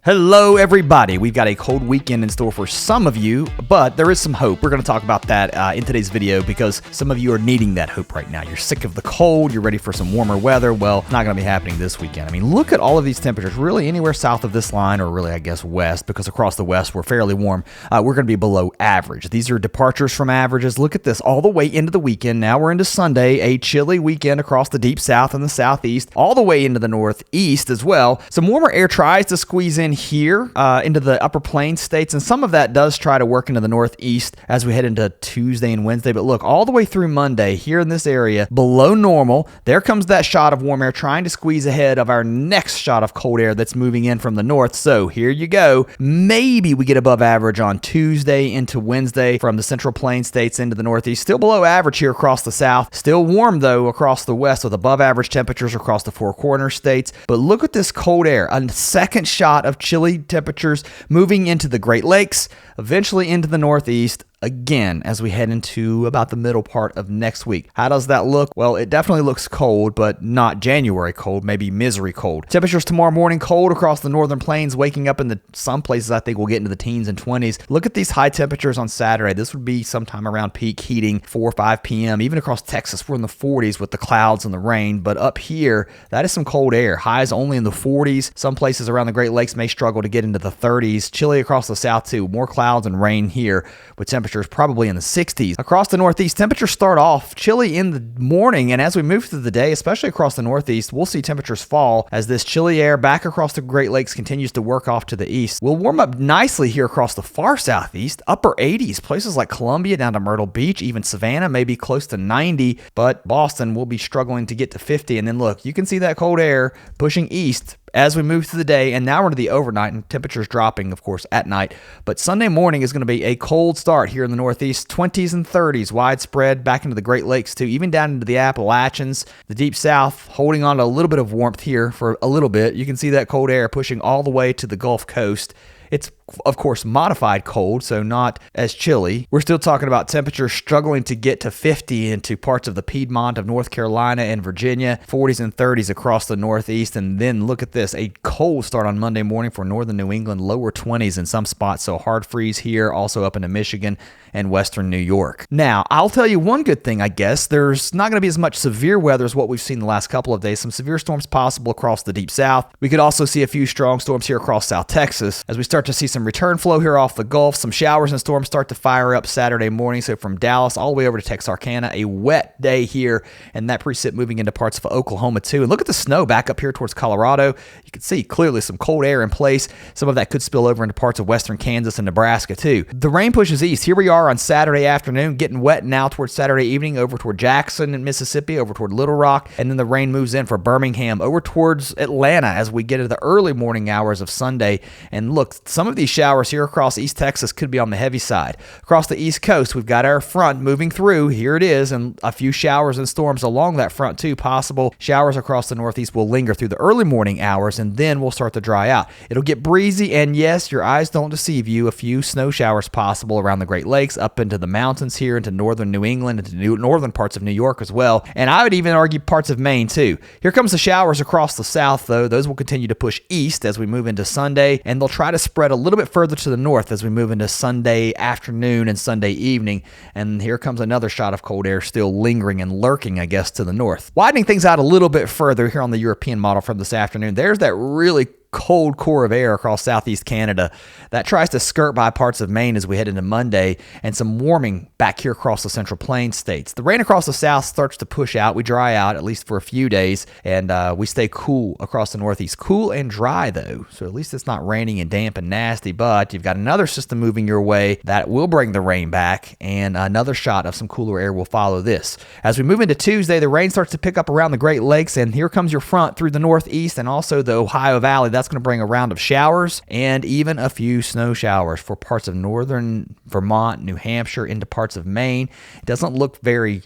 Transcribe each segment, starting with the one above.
Hello, everybody. We've got a cold weekend in store for some of you, but there is some hope. We're going to talk about that in today's video because some of you are needing that hope right now. You're sick of the cold. You're ready for some warmer weather. Well, it's not going to be happening this weekend. I mean, look at all of these temperatures, really anywhere south of this line or really, I guess, west, because across the west, we're fairly warm. We're going to be below average. These are departures from averages. Look at this all the way into the weekend. Now we're into Sunday, a chilly weekend across the deep south and the southeast, all the way into the northeast as well. Some warmer air tries to squeeze in here into the upper plains states, and some of that does try to work into the northeast as we head into Tuesday and Wednesday. But look, all the way through Monday here in this area, below normal, there comes that shot of warm air trying to squeeze ahead of our next shot of cold air that's moving in from the north. So here you go. Maybe we get above average on Tuesday into Wednesday from the central plains states into the northeast. Still below average here across the south. Still warm, though, across the west with above average temperatures across the Four Corners states. But look at this cold air. A second shot of chilly temperatures moving into the Great Lakes, eventually into the northeast, again as we head into about the middle part of next week. How does that look? Well, it definitely looks cold, but not January cold, maybe misery cold. Temperatures tomorrow morning cold across the northern plains, waking up in some places I think we'll get into the teens and 20s. Look at these high temperatures on Saturday. This would be sometime around peak heating, 4 or 5 p.m. Even across Texas, we're in the 40s with the clouds and the rain, but up here, that is some cold air. Highs only in the 40s. Some places around the Great Lakes may struggle to get into the 30s. Chilly across the south too. More clouds and rain here with temperatures probably in the 60s. Across the northeast, temperatures start off chilly in the morning, and as we move through the day, especially across the northeast, we'll see temperatures fall as this chilly air back across the Great Lakes continues to work off to the east. We'll warm up nicely here across the far southeast, upper 80s, places like Columbia down to Myrtle Beach, even Savannah may be close to 90, but Boston will be struggling to get to 50. And then look, you can see that cold air pushing east as we move through the day, and now we're into the overnight, and temperatures dropping, of course, at night. But Sunday morning is going to be a cold start here in the northeast, 20s and 30s, widespread, back into the Great Lakes too, even down into the Appalachians, the deep south, holding on to a little bit of warmth here for a little bit. You can see that cold air pushing all the way to the Gulf Coast. It's, of course, modified cold, so not as chilly. We're still talking about temperatures struggling to get to 50 into parts of the Piedmont of North Carolina and Virginia, 40s and 30s across the northeast. And then look at this, a cold start on Monday morning for northern New England, lower 20s in some spots, so hard freeze here, also up into Michigan and western New York. Now, I'll tell you one good thing, I guess. There's not going to be as much severe weather as what we've seen the last couple of days. Some severe storms possible across the deep south. We could also see a few strong storms here across South Texas as we start to see some return flow here off the Gulf. Some showers and storms start to fire up Saturday morning. So from Dallas all the way over to Texarkana, a wet day here, and that precip moving into parts of Oklahoma too. And look at the snow back up here towards Colorado. You can see clearly some cold air in place. Some of that could spill over into parts of western Kansas and Nebraska too. The rain pushes east. Here we are on Saturday afternoon, getting wet now towards Saturday evening, over toward Jackson in Mississippi, over toward Little Rock, and then the rain moves in for Birmingham, over towards Atlanta as we get into the early morning hours of Sunday. And look, some of these showers here across East Texas could be on the heavy side. Across the East Coast, we've got our front moving through. Here it is, and a few showers and storms along that front too. Possible showers across the Northeast will linger through the early morning hours, and then we'll start to dry out. It'll get breezy, and yes, your eyes don't deceive you. A few snow showers possible around the Great Lakes, up into the mountains here, into northern New England, into northern parts of New York as well. And I would even argue parts of Maine too. Here comes the showers across the south, though. Those will continue to push east as we move into Sunday, and they'll try to spread a little bit further to the north as we move into Sunday afternoon and Sunday evening. And here comes another shot of cold air still lingering and lurking, I guess, to the north. Widening things out a little bit further here on the European model from this afternoon, there's that really cold core of air across southeast Canada that tries to skirt by parts of Maine as we head into Monday, and some warming back here across the central plains states. The rain across the south starts to push out. We dry out at least for a few days, and we stay cool across the northeast. Cool and dry though, so at least it's not raining and damp and nasty. But you've got another system moving your way that will bring the rain back, and another shot of some cooler air will follow this. As we move into Tuesday, the rain starts to pick up around the Great Lakes, and here comes your front through the northeast and also the Ohio Valley. That's going to bring a round of showers and even a few snow showers for parts of northern Vermont, New Hampshire, into parts of Maine. It doesn't look very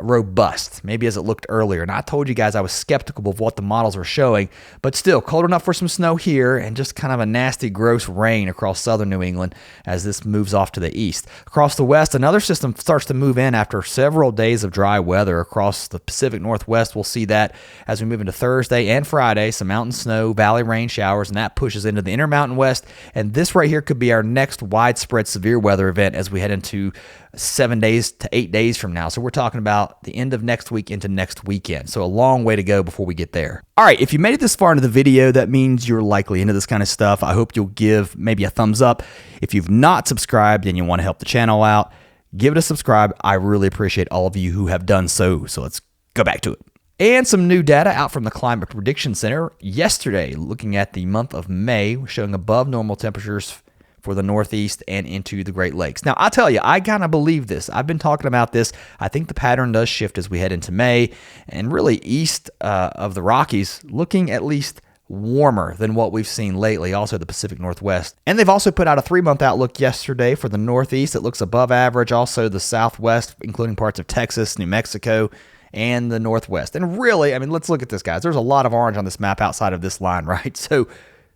robust, maybe as it looked earlier. And I told you guys I was skeptical of what the models were showing, but still cold enough for some snow here and just kind of a nasty, gross rain across southern New England as this moves off to the east. Across the west, another system starts to move in after several days of dry weather across the Pacific Northwest. We'll see that as we move into Thursday and Friday, some mountain snow, valley rain showers, and that pushes into the Intermountain West. And this right here could be our next widespread severe weather event as we head into 7 days to 8 days from now. So we're talking about the end of next week into next weekend. So a long way to go before we get there. All right, if you made it this far into the video, that means you're likely into this kind of stuff. I hope you'll give maybe a thumbs up. If you've not subscribed and you want to help the channel out, give it a subscribe. I really appreciate all of you who have done so. So let's go back to it. And some new data out from the Climate Prediction Center yesterday, looking at the month of May, showing above normal temperatures for the Northeast and into the Great Lakes. Now, I'll tell you, I kind of believe this. I've been talking about this. I think the pattern does shift as we head into May, and really east of the Rockies, looking at least warmer than what we've seen lately, also the Pacific Northwest. And they've also put out a 3-month outlook yesterday for the Northeast. It looks above average, also the Southwest, including parts of Texas, New Mexico, and the Northwest. And really, I mean, let's look at this, guys. There's a lot of orange on this map outside of this line, right? So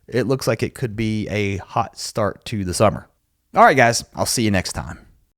it looks like it could be a hot start to the summer. All right, guys, I'll see you next time.